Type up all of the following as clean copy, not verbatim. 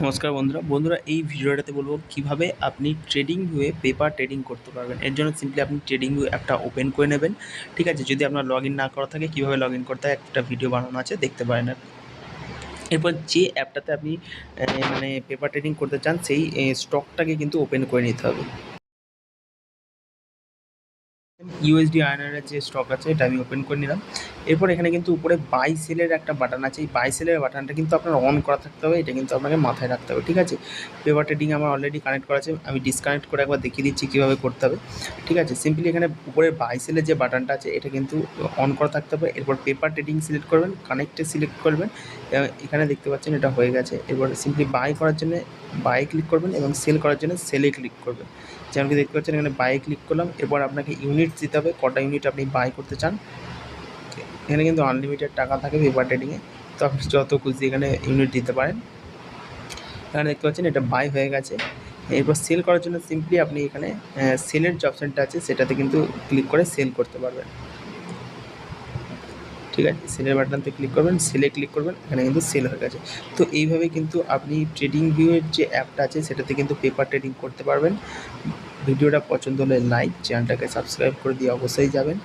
নমস্কার বন্ধুরা এই ভিডিওটাতে বলবো কিভাবে আপনি ট্রেডিং ভিউয়ে পেপার ট্রেডিং করতে পারবেন। এর জন্য সিম্পলি আপনি ট্রেডিং ভিউ অ্যাপটা ওপেন করে নেবেন। ঠিক আছে, যদি আপনার লগ ইন না করা থাকে কীভাবে লগ ইন করতে হয় একটা ভিডিও বানানো আছে, দেখতে পারেন আপনি। এরপর যে অ্যাপটাতে আপনি মানে পেপার ট্রেডিং করতে চান সেই স্টকটাকে কিন্তু ওপেন করে নিতে হবে। ইউএসডি আয়নারের যে স্টক আছে এটা আমি ওপেন করে নিলাম। এরপর এখানে কিন্তু উপরে বাই সেলের একটা বাটন আছে, এই বাই সেলের বাটনটা কিন্তু আপনার অন করা থাকতে হবে, এটা কিন্তু আপনাকে মাথায় রাখতে হবে। ঠিক আছে, পেপার ট্রেডিং আমার অলরেডি কানেক্ট করা আছে, আমি ডিসকানেক্ট করে একবার দেখিয়ে দিচ্ছি কীভাবে করতে হবে। ঠিক আছে, সিম্পলি এখানে উপরে বাই সেলের যে বাটনটা আছে এটা কিন্তু অন করা থাকতে হবে। এরপর পেপার ট্রেডিং সিলেক্ট করবেন, কানেক্টে সিলেক্ট করবেন, এখানে দেখতে পাচ্ছেন এটা হয়ে গেছে। এরপর সিম্পলি বাই করার জন্য বাই ক্লিক করবেন এবং সেল করার জন্য সেলে ক্লিক করবেন। যেমন কি দেখতে পাচ্ছেন এখানে বাই ক্লিক করলাম। এরপর আপনাকে ইউনিট দিতে হবে, কটা ইউনিট আপনি বাই করতে চান। এখানে কিন্তু আনলিমিটেড টাকা থাকে পেপার ট্রেডিংয়ে, তো আপনি যত খুশি এখানে ইউনিট দিতে পারেন। এখানে দেখতে পাচ্ছেন এটা বাই হয়ে গেছে। এরপর সেল করার জন্য সিম্পলি আপনি এখানে সেলের যে অপশানটা আছে সেটাতে কিন্তু ক্লিক করে সেল করতে পারবেন। ঠিক আছে, সেলের বাটনতে ক্লিক করবেন, সেলে ক্লিক করবেন, এখানে কিন্তু সেল হয়ে গেছে। তো এইভাবে কিন্তু আপনি ট্রেডিং ভিউয়ের যে অ্যাপটা আছে সেটাতে কিন্তু পেপার ট্রেডিং করতে পারবেন। ভিডিওটা পছন্দ হলে লাইক, চ্যানেলটাকে সাবস্ক্রাইব করে দিয়ে অবশ্যই যাবেন।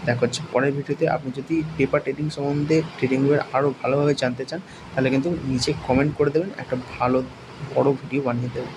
দেখা হচ্ছে পরের ভিডিওতে। আপনি যদি পেপার ট্রেডিং সম্বন্ধে ট্রেডিং ভিউয়ের আরও ভালোভাবে জানতে চান তাহলে কিন্তু নিচে কমেন্ট করে দেবেন, একটা ভালো বড় ভিডিও বানিয়ে দেবো।